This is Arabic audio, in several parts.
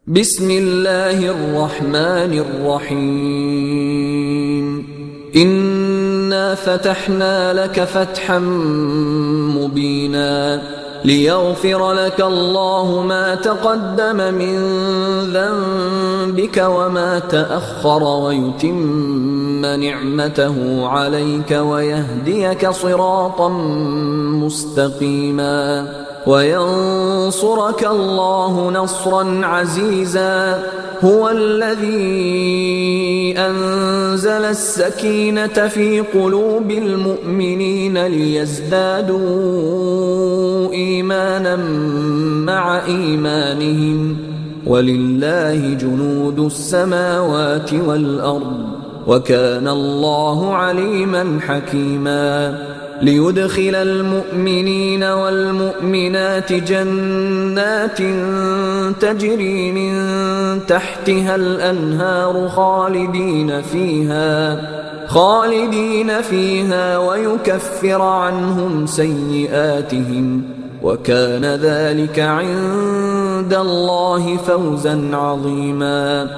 بسم الله الرحمن الرحيم إنا فتحنا لك فتحا مبينا ليغفر لك الله ما تقدم من ذنبك وما تأخر ويتم نعمته عليك ويهديك صراطا مستقيما وينصرك الله نصرا عزيزا هو الذي أنزل السكينة في قلوب المؤمنين ليزدادوا إيمانا مع إيمانهم ولله جنود السماوات والأرض وكان الله عليما حكيما ليدخل المؤمنين والمؤمنات جنات تجري من تحتها الأنهار خالدين فيها ويكفر عنهم سيئاتهم وكان ذلك عند الله فوزا عظيما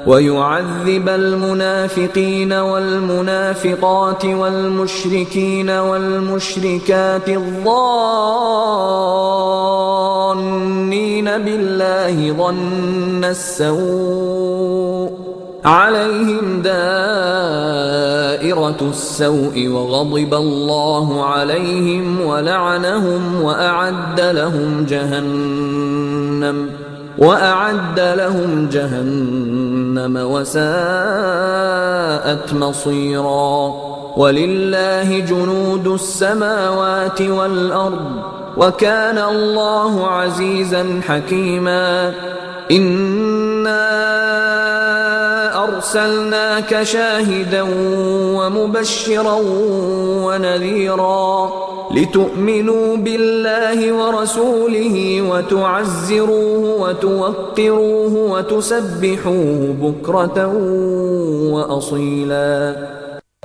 ويعذب المنافقين والمنافقات والمشركين والمشركات الظانين بالله ظن السوء عليهم دائرة السوء وغضب الله عليهم ولعنهم وأعد لهم جهنم وساءت مصيرا ولله جنود السماوات والأرض وكان الله عزيزا حكيما إنا أرسلناك شاهدا ومبشرا ونذيرا لتؤمنوا بالله ورسوله وتعزروه وتوقروه وتسبحوه بكرة وأصيلا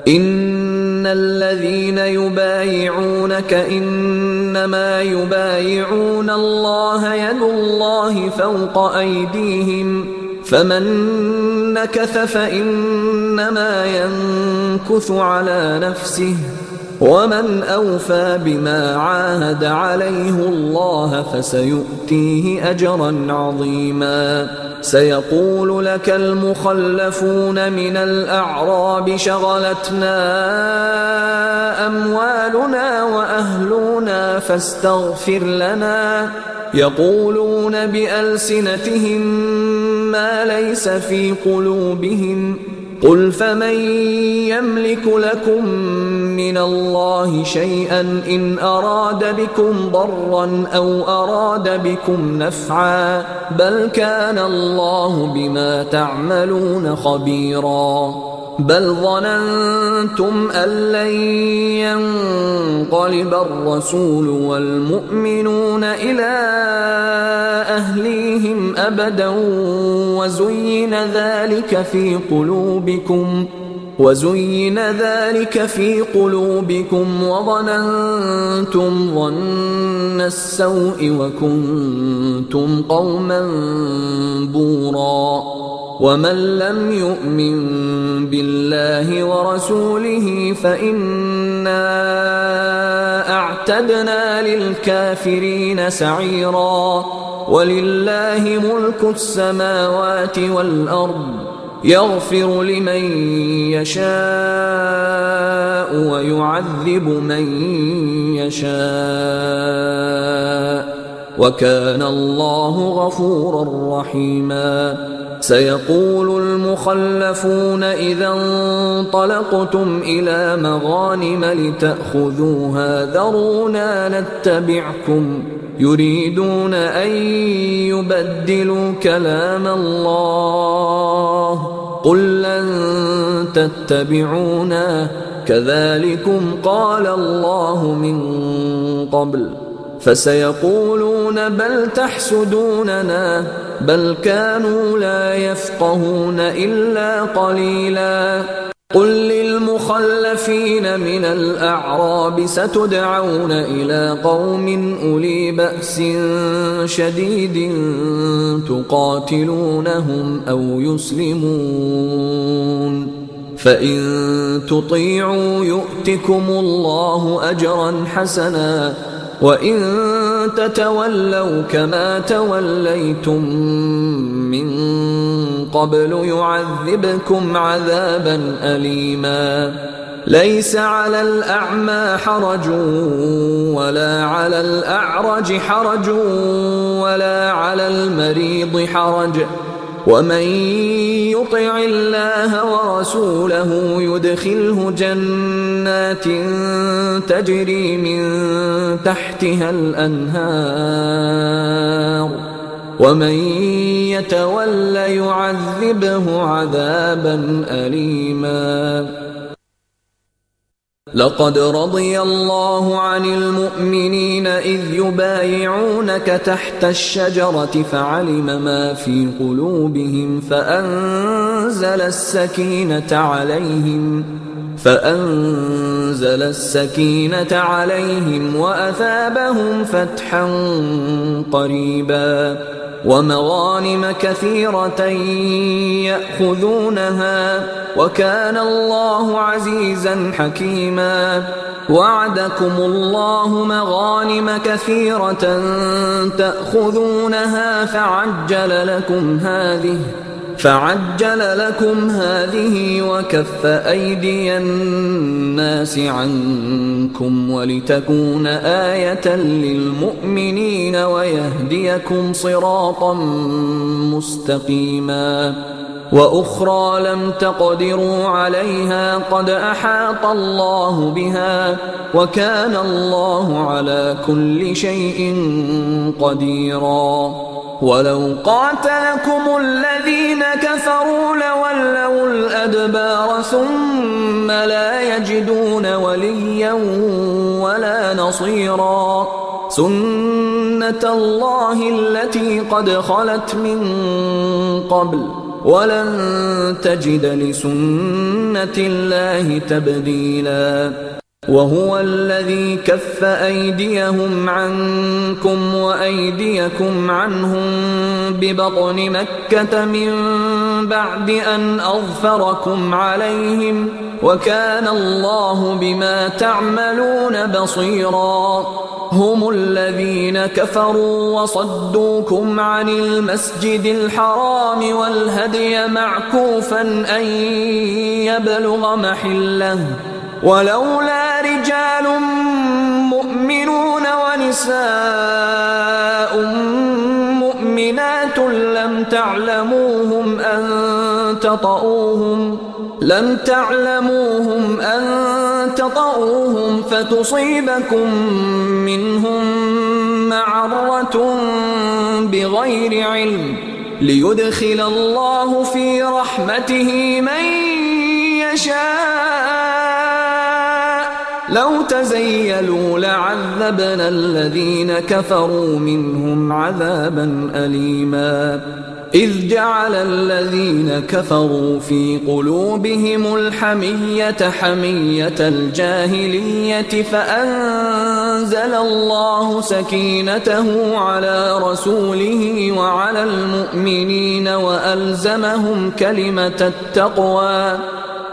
إن الذين يبايعونك إنما يبايعون الله يد الله فوق أيديهم فمن نكث فإنما ينكث على نفسه ومن أوفى بما عاهد عليه الله فسيؤتيه أجرا عظيما سيقول لك المخلفون من الأعراب شغلتنا أموالنا وأهلنا فاستغفر لنا يقولون بألسنتهم ما ليس في قلوبهم قل فمن يملك لكم من الله شيئا إن أراد بكم ضرا أو أراد بكم نفعا بل كان الله بما تعملون خبيرا بل ظننتم أن لن ينقلب الرسول والمؤمنون إلى أهليهم أبدا وزين ذلك في قلوبكم وظننتم ظن السوء وكنتم قوما بورا ومن لم يؤمن بالله ورسوله فإنا أعتدنا للكافرين سعيرا ولله ملك السماوات والأرض يغفر لمن يشاء ويعذب من يشاء وكان الله غفورا رحيما سيقول المخلفون إذا انطلقتم إلى مغانم لتأخذوها ذرونا نتبعكم يريدون أن يبدلوا كلام الله قل لن تتبعونا كذلكم قال الله من قبل فسيقولون بل تحسدوننا بل كانوا لا يفقهون إلا قليلا قل للمخلفين المخلفين من الأعراب ستدعون إلى قوم أولي بأس شديد تقاتلونهم أو يسلمون فإن تطيعوا يؤتكم الله أجرا حسنا وإن تتولوا كما توليتم من قبل يعذبكم عذابا أليما ليس على الأعمى حرج ولا على الأعرج حرج ولا على المريض حرج ومن يطع الله ورسوله يدخله جنات تجري من تحتها الأنهار ومن يتول يعذبه عذابا أليما لقد رضي الله عن المؤمنين إذ يبايعونك تحت الشجرة فعلم ما في قلوبهم فأنزل السكينة عليهم وأثابهم فتحا قريبا ومغانم كثيرة يأخذونها وكان الله عزيزا حكيما وعدكم الله مغانم كثيرة تأخذونها فعجل لكم هذه وكف أيدي الناس عنكم ولتكون آية للمؤمنين ويهديكم صراطا مستقيما وأخرى لم تقدروا عليها قد أحاط الله بها وكان الله على كل شيء قديرا ولو قاتلكم الذين كفروا لولوا الأدبار ثم لا يجدون وليا ولا نصيرا سنة الله التي قد خلت من قبل ولن تجد لسنة الله تبديلا وهو الذي كف أيديهم عنكم وأيديكم عنهم ببطن مكة من بعد أن أظفركم عليهم وكان الله بما تعملون بصيرا هم الذين كفروا وصدوكم عن المسجد الحرام والهدي معكوفا أن يبلغ محله ولولا رجال مؤمنون ونساء مؤمنات لم تعلموهم أن تطؤوهم فتصيبكم منهم معرة بغير علم ليدخل الله في رحمته من يشاء لو تزيلوا لعذبنا الذين كفروا منهم عذابا أليما إذ جعل الذين كفروا في قلوبهم الحمية حمية الجاهلية فأنزل الله سكينته على رسوله وعلى المؤمنين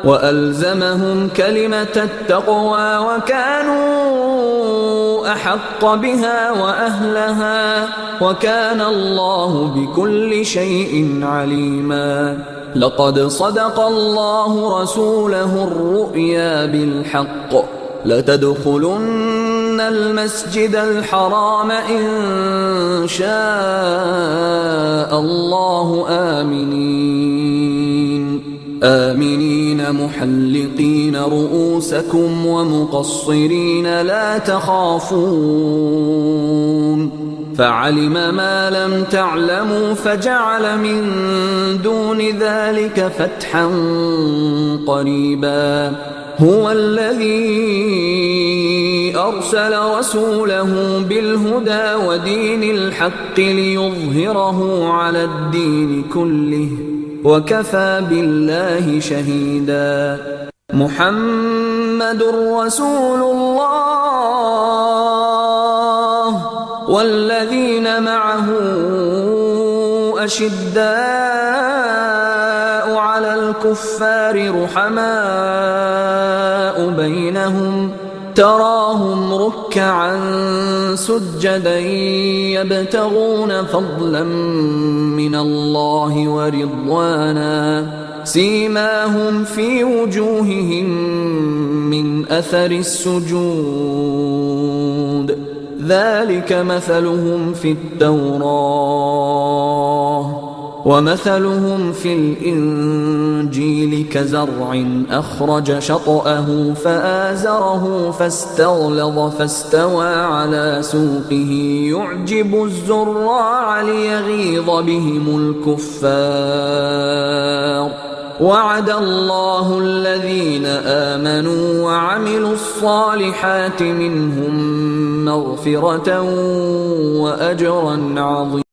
وألزمهم كلمة التقوى وكانوا أحق بها وأهلها وكان الله بكل شيء عليما لقد صدق الله رسوله الرؤيا بالحق لتدخلن المسجد الحرام إن شاء الله آمنين محلقين رؤوسكم ومقصرين لا تخافون فعلم ما لم تعلموا فجعل من دون ذلك فتحا قريبا هو الذي أرسل رسوله بالهدى ودين الحق ليظهره على الدين كله وكفى بالله شهيدا محمد رسول الله والذين معه أشداء على الكفار رحماء بينهم تراهم ركعا سجدا يبتغون فضلا من الله ورضوانا سيماهم في وجوههم من أثر السجود ذلك مثلهم في التوراة ومثلهم في الإنجيل كزرع أخرج شطأه فآزره فاستغلظ فاستوى على سوقه يعجب الزراع ليغيظ بهم الكفار وعد الله الذين آمنوا وعملوا الصالحات منهم مغفرة وأجرا عظيما.